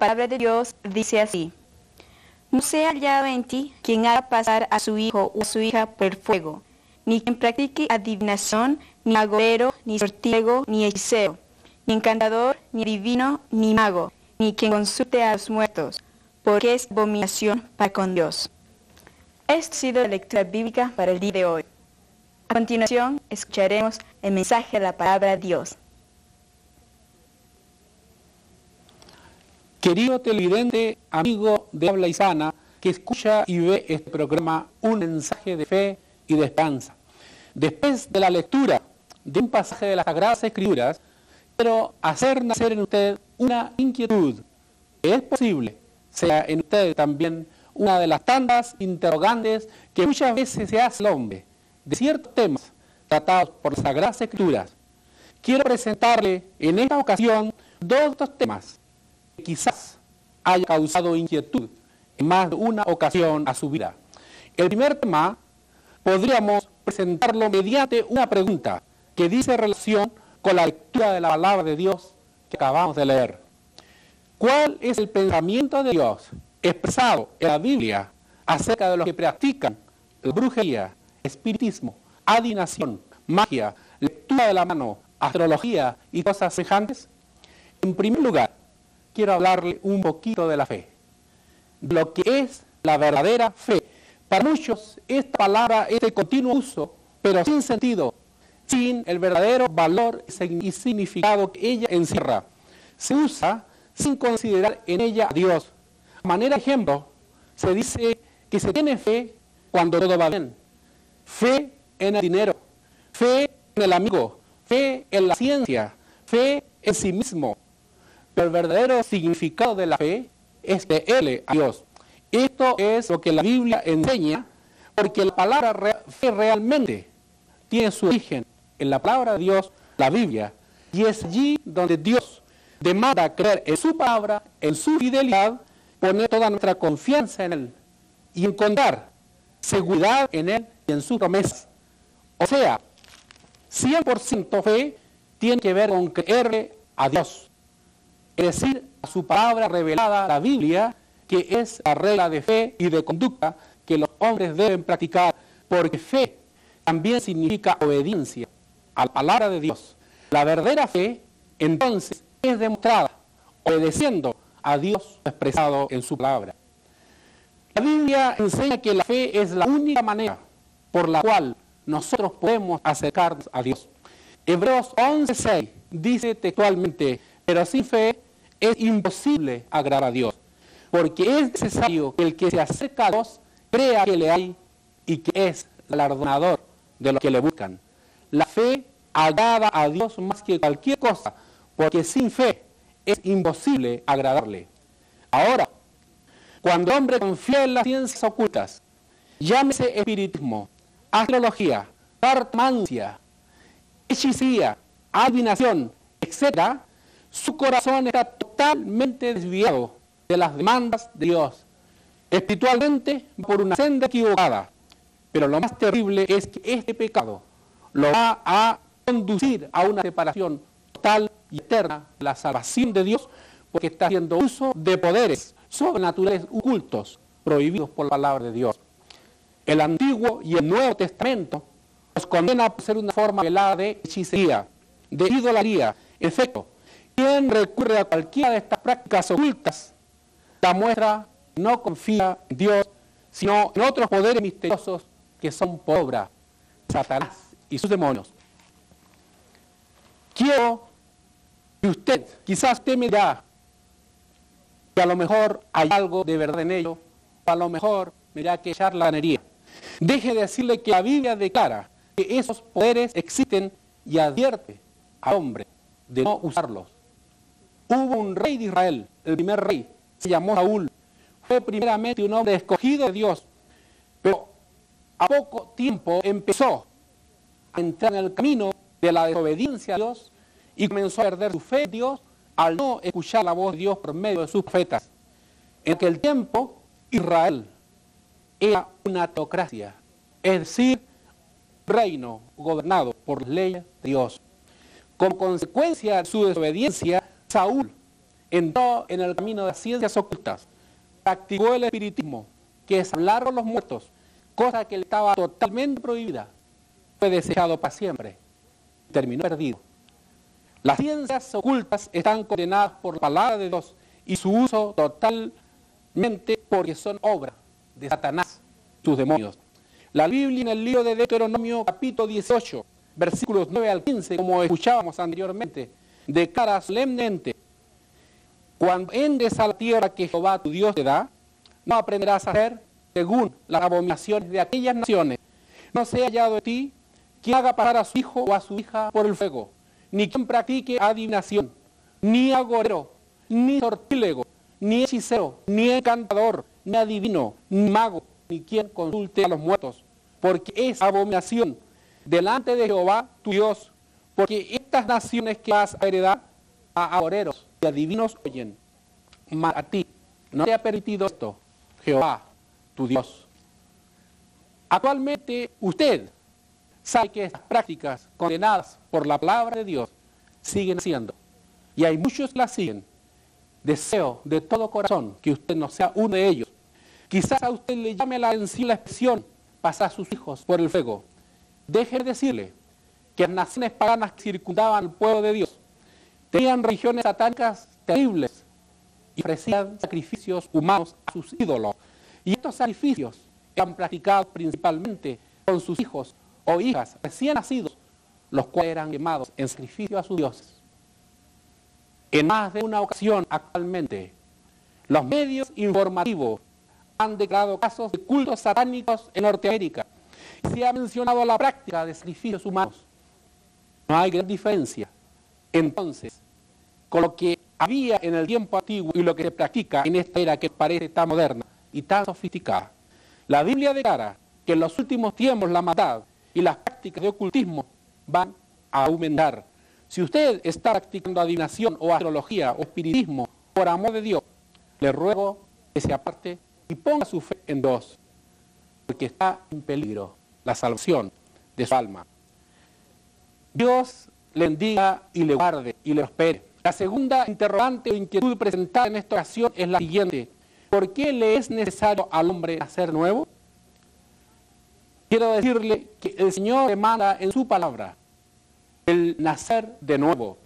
palabra de Dios dice así: no sea hallado en ti quien haga pasar a su hijo o a su hija por el fuego, ni quien practique adivinación, ni agorero, ni sortiego, ni hechicero, ni encantador, ni adivino, ni mago, ni quien consulte a los muertos, porque es abominación para con Dios. Esta ha sido la lectura bíblica para el día de hoy. A continuación, escucharemos el mensaje de la palabra de Dios. Querido televidente, amigo de habla hispana, que escucha y ve este programa, un mensaje de fe y de esperanza. Después de la lectura de un pasaje de las Sagradas Escrituras, quiero hacer nacer en usted una inquietud, que es posible sea en usted también una de las tantas interrogantes que muchas veces se hace el hombre de ciertos temas tratados por las Sagradas Escrituras. Quiero presentarle en esta ocasión dos de estos temas que quizás haya causado inquietud en más de una ocasión a su vida. El primer tema podríamos presentarlo mediante una pregunta que dice relación con la lectura de la palabra de Dios que acabamos de leer. ¿Cuál es el pensamiento de Dios expresado en la Biblia acerca de los que practican la brujería, espiritismo, adivinación, magia, lectura de la mano, astrología y cosas semejantes? En primer lugar, quiero hablarle un poquito de la fe, de lo que es la verdadera fe. Para muchos, esta palabra es de continuo uso, pero sin sentido, sin el verdadero valor y significado que ella encierra. Se usa sin considerar en ella a Dios. A manera de ejemplo, se dice que se tiene fe cuando todo va bien. Fe en el dinero, fe en el amigo, fe en la ciencia, fe en sí mismo. Pero el verdadero significado de la fe es creerle a Dios. Esto es lo que la Biblia enseña, porque la palabra fe realmente tiene su origen en la palabra de Dios, la Biblia, y es allí donde Dios demanda creer en su palabra, en su fidelidad, poner toda nuestra confianza en Él y encontrar seguridad en Él y en sus promesas. O sea, 100% fe tiene que ver con creerle a Dios, es decir, a su palabra revelada, la Biblia, que es la regla de fe y de conducta que los hombres deben practicar, porque fe también significa obediencia a la palabra de Dios. La verdadera fe, entonces, es demostrada obedeciendo a Dios expresado en su palabra. La Biblia enseña que la fe es la única manera por la cual nosotros podemos acercarnos a Dios. Hebreos 11:6 dice textualmente: pero sin fe es imposible agradar a Dios, porque es necesario que el que se acerca a Dios crea que le hay y que es galardonador de los que le buscan. La fe agrada a Dios más que cualquier cosa, porque sin fe es imposible agradarle. Ahora, cuando el hombre confía en las ciencias ocultas, llámese espiritismo, astrología, cartomancia, hechicería, adivinación, etc., su corazón está totalmente desviado de las demandas de Dios, espiritualmente por una senda equivocada. Pero lo más terrible es que este pecado lo va a conducir a una separación total y eterna de la salvación de Dios, porque está haciendo uso de poderes sobrenaturales ocultos prohibidos por la palabra de Dios. El Antiguo y el Nuevo Testamento nos condena por ser una forma velada de hechicería, de idolatría. En efecto, quien recurre a cualquiera de estas prácticas ocultas la muestra no confía en Dios, sino en otros poderes misteriosos que son por obra de Satanás y sus demonios. Quiero que usted, quizás usted me dirá que a lo mejor hay algo de verdad en ello, o a lo mejor me dirá que es charlatanería. Deje de decirle que la Biblia declara que esos poderes existen y advierte al hombre de no usarlos. Hubo un rey de Israel, el primer rey, se llamó Saúl. Fue primeramente un hombre escogido de Dios, pero a poco tiempo empezó a entrar en el camino de la desobediencia a Dios y comenzó a perder su fe en Dios al no escuchar la voz de Dios por medio de sus profetas. En aquel tiempo, Israel era una teocracia, es decir, un reino gobernado por las leyes de Dios. Como consecuencia de su desobediencia, Saúl entró en el camino de las ciencias ocultas, practicó el espiritismo, que es hablar con los muertos, cosa que le estaba totalmente prohibida, fue desechado para siempre, terminó perdido. Las ciencias ocultas están condenadas por la palabra de Dios y su uso totalmente porque son obra de Satanás, sus demonios. La Biblia en el libro de Deuteronomio capítulo 18, versículos 9 al 15, como escuchábamos anteriormente, declara solemnemente: cuando entres a la tierra que Jehová tu Dios te da, no aprenderás a hacer según las abominaciones de aquellas naciones. No sea hallado de ti quien haga pasar a su hijo o a su hija por el fuego, ni quien practique adivinación, ni agorero, ni sortílego, ni hechicero, ni encantador, ni adivino, ni mago, ni quien consulte a los muertos, porque es abominación delante de Jehová tu Dios, porque estas naciones que vas a heredar a agoreros y adivinos oyen, mas a ti no te ha permitido esto, Jehová tu Dios. Actualmente usted sabe que estas prácticas condenadas por la palabra de Dios siguen siendo, y hay muchos que las siguen. Deseo de todo corazón que usted no sea uno de ellos. Quizás a usted le llame la atención la expresión pasar a sus hijos por el fuego. Deje de decirle que las naciones paganas que circundaban al pueblo de Dios tenían religiones satánicas terribles y ofrecían sacrificios humanos a sus ídolos. Y estos sacrificios eran practicados principalmente con sus hijos o hijas recién nacidos, los cuales eran quemados en sacrificio a sus dioses. En más de una ocasión actualmente, los medios informativos han declarado casos de cultos satánicos en Norteamérica. Se ha mencionado la práctica de sacrificios humanos. No hay gran diferencia, entonces, con lo que había en el tiempo antiguo y lo que se practica en esta era que parece tan moderna y tan sofisticada. La Biblia declara que en los últimos tiempos la maldad y las prácticas de ocultismo van a aumentar. Si usted está practicando adivinación o astrología o espiritismo por amor de Dios, le ruego que se aparte y ponga su fe en Dios, porque está en peligro la salvación de su alma. Dios le bendiga y le guarde y le prospere. La segunda interrogante o inquietud presentada en esta ocasión es la siguiente: ¿por qué le es necesario al hombre nacer nuevo? Quiero decirle que el Señor demanda en su palabra el nacer de nuevo.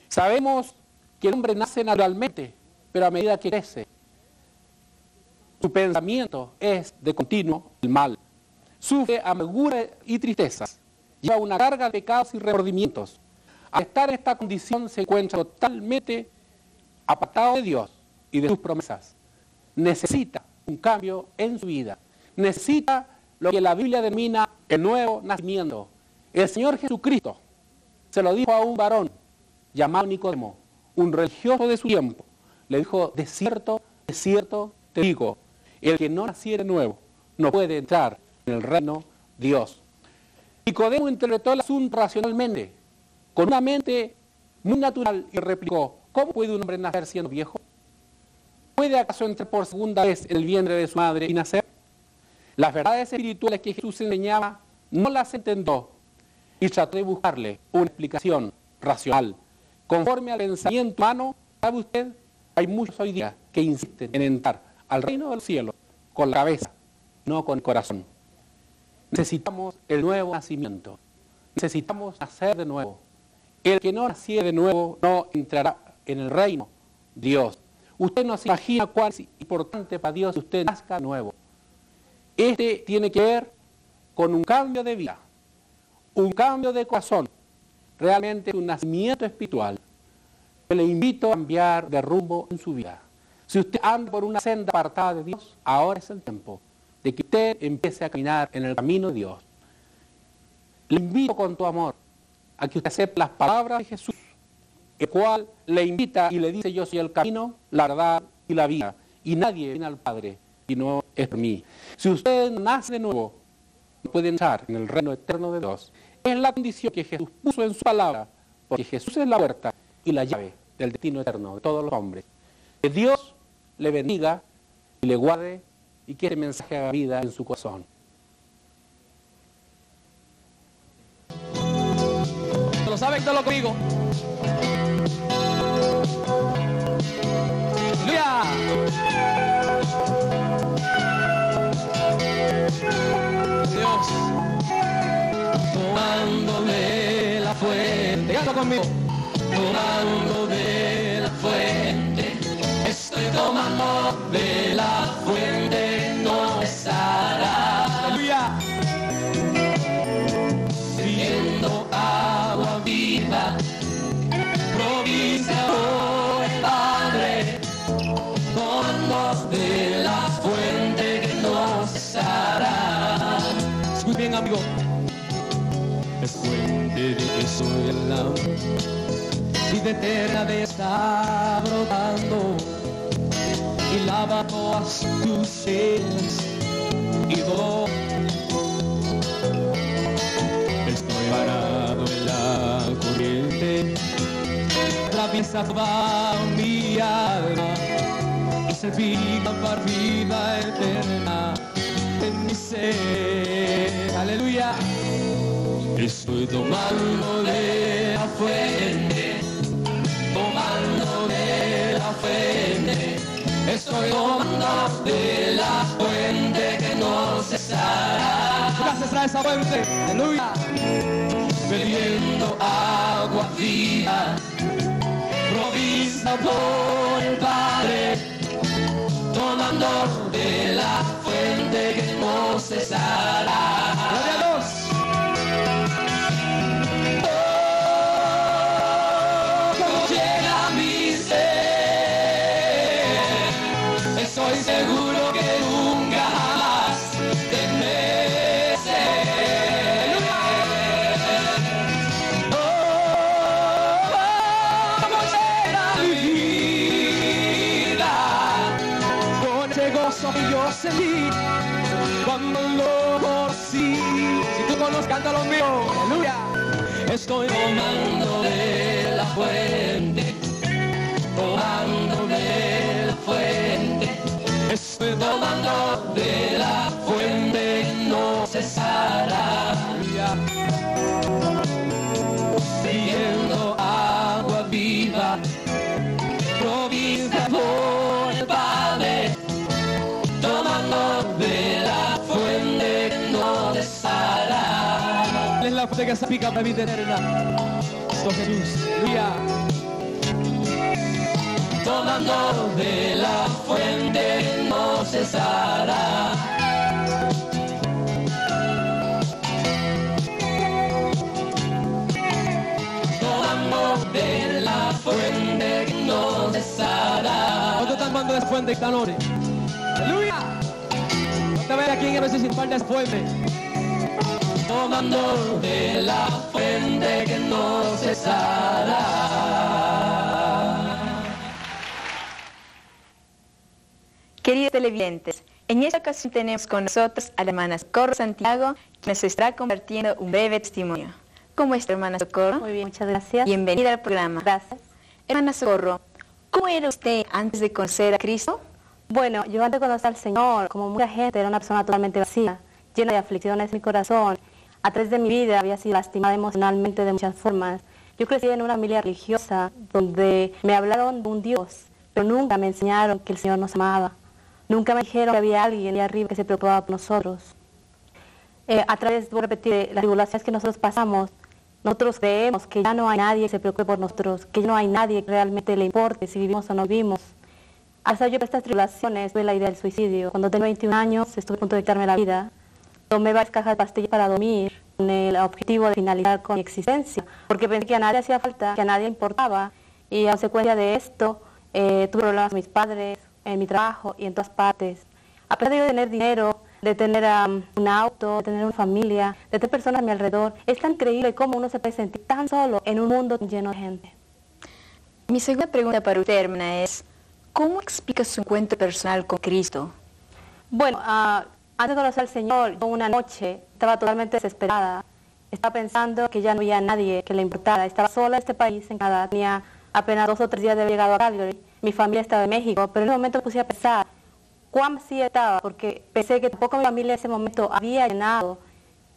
Sabemos que el hombre nace naturalmente, pero a medida que crece, su pensamiento es de continuo el mal. Sufre amargura y tristezas, lleva una carga de pecados y remordimientos. Al estar en esta condición se encuentra totalmente apartado de Dios y de sus promesas. Necesita un cambio en su vida. Necesita lo que la Biblia denomina el nuevo nacimiento. El Señor Jesucristo se lo dijo a un varón llamado Nicodemo, un religioso de su tiempo. Le dijo: de cierto te digo, el que no naciere nuevo no puede entrar en el reino de Dios. Nicodemo interpretó el asunto racionalmente, con una mente muy natural, y replicó: ¿cómo puede un hombre nacer siendo viejo? ¿Puede acaso entrar por segunda vez en el vientre de su madre y nacer? Las verdades espirituales que Jesús enseñaba no las entendió y trató de buscarle una explicación racional. Conforme al pensamiento humano, ¿sabe usted? Hay muchos hoy día que insisten en entrar al reino del cielo con la cabeza, no con el corazón. Necesitamos el nuevo nacimiento. Necesitamos nacer de nuevo. El que no naciere de nuevo no entrará en el reino de Dios. Usted no se imagina cuán es importante para Dios que usted nazca de nuevo. Este tiene que ver con un cambio de vida, un cambio de corazón, realmente un nacimiento espiritual. Yo le invito a cambiar de rumbo en su vida. Si usted anda por una senda apartada de Dios, ahora es el tiempo de que usted empiece a caminar en el camino de Dios. Le invito con tu amor a que usted acepte las palabras de Jesús, el cual le invita y le dice: yo soy el camino, la verdad y la vida, y nadie viene al Padre si no es por mí. Si usted nace de nuevo, no puede entrar en el reino eterno de Dios. Es la condición que Jesús puso en su palabra, porque Jesús es la puerta y la llave del destino eterno de todos los hombres. Que Dios le bendiga y le guarde, y que ese mensaje haga vida en su corazón. ¿Lo saben? Todo lo conmigo. eso conmigo. Tomando de la fuente, estoy tomando de la fuente, no cesará. Aleluya. Bebiendo agua viva, provista por el Padre, tomando de la fuente que no cesará. Muy bien, amigo. Es fuente de que soy el agua, vida eterna de estar brotando, y lava todas tus sedas y todo. Estoy parado en la corriente, atraviesa toda mi alma y se viva para vida eterna en mi ser. Aleluya. Estoy tomando de la fuente, Tomando de la fuente, estoy tomando de la fuente que no cesará. gracias a esa fuente. Aleluya. Bebiendo agua viva, provista por el Padre, tomando de la fuente que no cesará. Gloria a Dios. Como llega mi ser, estoy seguro que nunca jamás tendré sed. Como llega mi vida, Con ese gozo que yo sentí cuando lo conocí. Si tú conoces, cántalo mío. Aleluya. Estoy tomando de la fuente, tomando de la fuente, estoy tomando de la fuente que no cesará. Bebiendo agua viva, provista por el Padre, tomando de la fuente que no cesará. es la fuente que salpica para vida eterna. Esto Jesús. Aleluya. Tomando de la fuente no cesará. Tomando de la fuente que no cesará. ¿Cuánto están mandando de fuente esta noche? Aleluya. No te veas aquí a veces sin falta de fuente. Tomando de la fuente que no cesará. Queridos televidentes, en esta ocasión tenemos con nosotros a la hermana Socorro Santiago, que nos estará compartiendo un breve testimonio. ¿Cómo está, hermana Socorro? Muy bien, muchas gracias. Bienvenida al programa. Gracias. Hermana Socorro, ¿cómo era usted antes de conocer a Cristo? Bueno, yo antes de conocer al Señor, como mucha gente, era una persona totalmente vacía, llena de aflicciones en mi corazón. A través de mi vida había sido lastimada emocionalmente de muchas formas. Yo crecí en una familia religiosa donde me hablaron de un Dios, pero nunca me enseñaron que el Señor nos amaba. Nunca me dijeron que había alguien ahí arriba que se preocupaba por nosotros. A través, voy a repetir, las tribulaciones que nosotros pasamos, nosotros creemos que ya no hay nadie que se preocupe por nosotros, que ya no hay nadie que realmente le importe si vivimos o no vivimos. Al saber yo de estas tribulaciones, tuve la idea del suicidio. Cuando tenía 21 años, estuve a punto de quitarme la vida. Tomé varias cajas de pastillas para dormir, con el objetivo de finalizar con mi existencia, porque pensé que a nadie hacía falta, que a nadie importaba, y a consecuencia de esto, tuve problemas con mis padres, en mi trabajo y en todas partes. A pesar de yo tener dinero, de tener un auto, de tener una familia, de tener personas a mi alrededor, es tan increíble cómo uno se puede sentir tan solo en un mundo lleno de gente. Mi segunda pregunta para usted, hermana, es ¿cómo explica su encuentro personal con Cristo? Bueno, antes de conocer al Señor, yo una noche estaba totalmente desesperada. Estaba pensando que ya no había nadie que le importara. Estaba sola en este país, en Canadá. Tenía apenas 2 o 3 días de haber llegado a Calgary. Mi familia estaba en México, pero en ese momento me puse a pensar cuán vacía estaba, porque pensé que tampoco mi familia en ese momento había llenado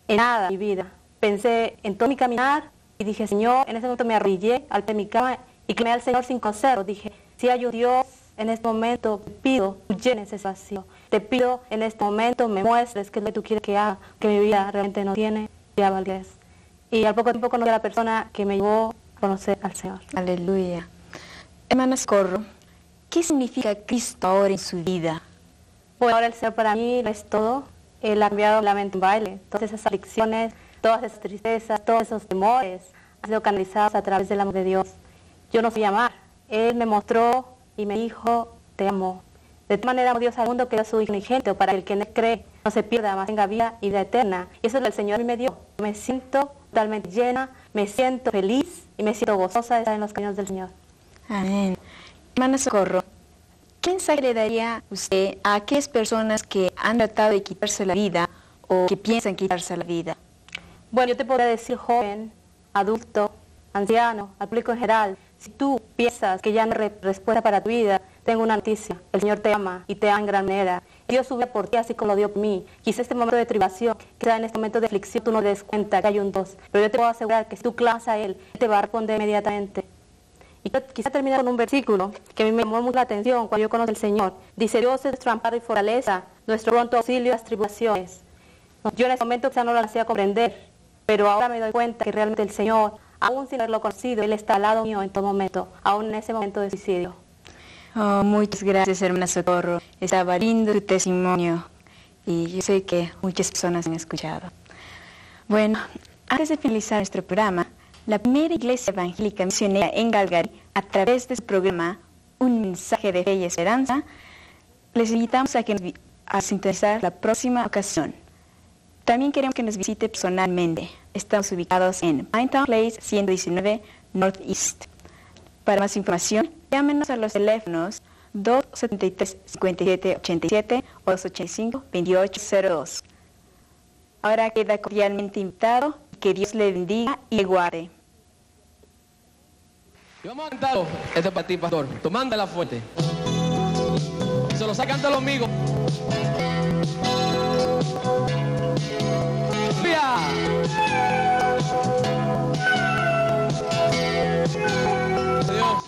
en nada mi vida. Pensé en todo mi caminar y dije, Señor, en ese momento me arrodillé al pie de mi cama y clamé al Señor sin conocerlo. Dije, si hay un Dios, en este momento te pido, llenes ese vacío. Te pido en este momento, me muestres qué es lo que tú quieres que haga, que mi vida realmente no tiene, ya valgues. Y al poco tiempo conocí a la persona que me llevó a conocer al Señor. Aleluya. Hermana Socorro, ¿qué significa Cristo ahora en su vida? Bueno, ahora el Señor para mí lo es todo. Él ha cambiado la mente en baile. Todas esas aflicciones, todas esas tristezas, todos esos temores han sido canalizados a través del amor de Dios. Yo no sé amar. Él me mostró y me dijo, te amo. De tal manera amó Dios al mundo que dio a su Hijo unigénito para que el que en él cree no se pierda, mas tenga vida y vida eterna. Y eso es lo que el Señor a mí me dio. Me siento totalmente llena, me siento feliz y me siento gozosa de estar en los caminos del Señor. Amén. Hermana Socorro, ¿qué mensaje le daría usted a aquellas personas que han tratado de quitarse la vida o que piensan quitarse la vida? Bueno, yo te podría decir joven, adulto, anciano, al público en general, si tú piensas que ya no hay respuesta para tu vida, tengo una noticia, el Señor te ama y te ama en gran manera. Dios su vida por ti así como lo dio por mí. Quizá este momento de tribulación, quizá en este momento de aflicción tú no te des cuenta que hay un Dios, pero yo te puedo asegurar que si tú clamas a Él, Él te va a responder inmediatamente. Y quizá terminar con un versículo que a mí me llamó mucho la atención cuando yo conocí al Señor. Dice, Dios es nuestro amparo y fortaleza, nuestro pronto auxilio en las tribulaciones. Yo en ese momento quizá no lo hacía comprender, pero ahora me doy cuenta que realmente el Señor, aún sin haberlo conocido, Él está al lado mío en todo momento, aún en ese momento de suicidio. Oh, muchas gracias, hermana Socorro. Estaba lindo tu testimonio y yo sé que muchas personas han escuchado. Bueno, antes de finalizar nuestro programa, la primera iglesia evangélica misionera en Calgary, a través de su programa Un mensaje de fe y esperanza, les invitamos a sintonizar la próxima ocasión. También queremos que nos visite personalmente. Estamos ubicados en Pinetown Place 119 Northeast. Para más información, llámenos a los teléfonos 273-5787 o 285-2802. Ahora queda cordialmente invitado. Que Dios le bendiga y le guarde. Y vamos a cantarlo. Este es para ti, pastor. Tomando la fuente. Se lo sacan todos los amigos. ¡Vía! Dios.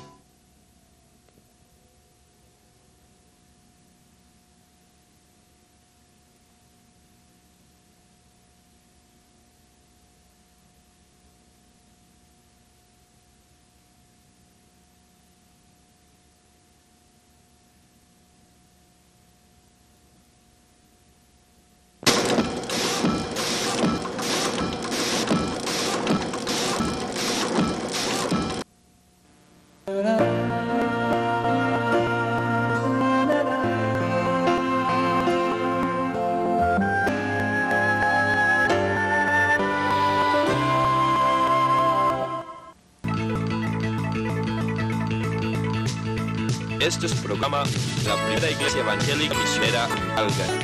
Este es su programa, la primera iglesia evangélica misionera en Calgary.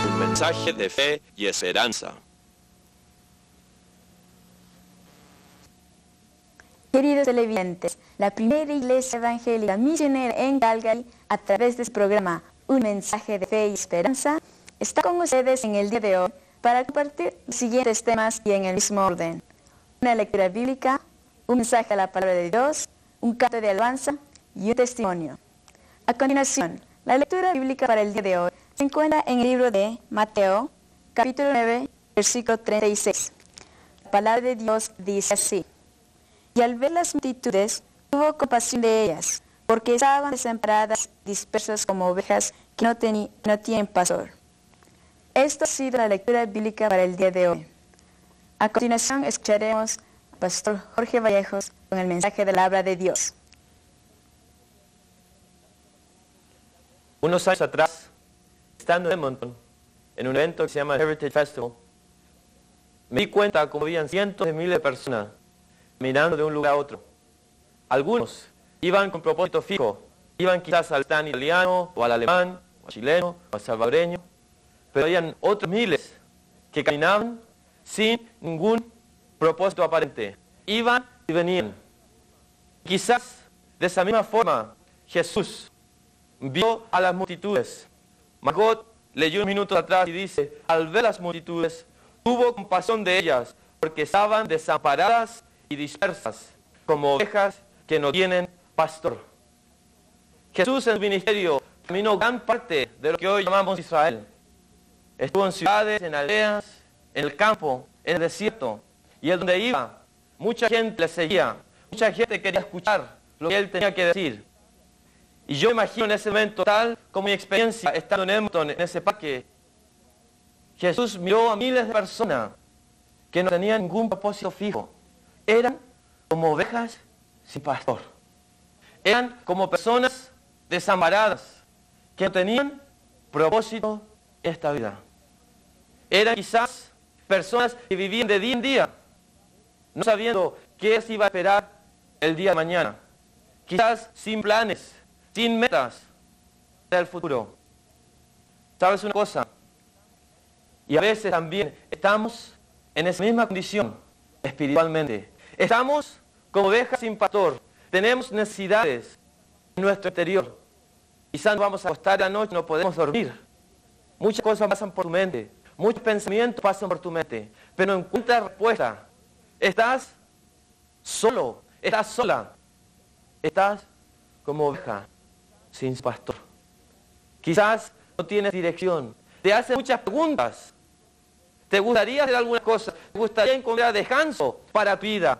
Un mensaje de fe y esperanza. Queridos televidentes, la primera iglesia evangélica misionera en Calgary, a través de su programa Un mensaje de fe y esperanza, está con ustedes en el día de hoy para compartir los siguientes temas y en el mismo orden: una lectura bíblica, un mensaje a la palabra de Dios, un canto de alabanza y un testimonio. A continuación, la lectura bíblica para el día de hoy se encuentra en el libro de Mateo, capítulo 9, versículo 36. La palabra de Dios dice así: y al ver las multitudes, tuvo compasión de ellas, porque estaban desamparadas, dispersas como ovejas que no tienen pastor. Esta ha sido la lectura bíblica para el día de hoy. A continuación escucharemos al pastor Jorge Vallejos con el mensaje de la palabra de Dios. Unos años atrás, estando en Edmonton, en un evento que se llama Heritage Festival, me di cuenta como habían cientos de miles de personas mirando de un lugar a otro. Algunos iban con propósito fijo, iban quizás al stand italiano, o al alemán, o al chileno, o al salvadoreño, pero habían otros miles que caminaban sin ningún propósito aparente. Iban y venían. Quizás de esa misma forma Jesús vio a las multitudes. Margot leyó un minuto atrás y dice: al ver las multitudes, tuvo compasión de ellas, porque estaban desamparadas y dispersas, como ovejas que no tienen pastor. Jesús en su ministerio caminó gran parte de lo que hoy llamamos Israel. Estuvo en ciudades, en aldeas, en el campo, en el desierto. Y él donde iba, mucha gente le seguía. Mucha gente quería escuchar lo que él tenía que decir. Y yo imagino en ese momento, tal como mi experiencia estando en Edmonton, en ese parque, Jesús miró a miles de personas que no tenían ningún propósito fijo. Eran como ovejas sin pastor. Eran como personas desamparadas que no tenían propósito en esta vida. Eran quizás personas que vivían de día en día, no sabiendo qué les iba a esperar el día de mañana. Quizás sin planes, sin metas del futuro. ¿Sabes una cosa? Y a veces también estamos en esa misma condición espiritualmente. Estamos como ovejas sin pastor. Tenemos necesidades en nuestro interior. Quizás nos vamos a acostar la noche, no podemos dormir. Muchas cosas pasan por tu mente. Muchos pensamientos pasan por tu mente. Pero no encuentras respuesta. Estás solo. Estás sola. Estás como oveja sin pastor. Quizás no tienes dirección. Te hacen muchas preguntas. ¿Te gustaría hacer alguna cosa? ¿Te gustaría encontrar descanso para tu vida?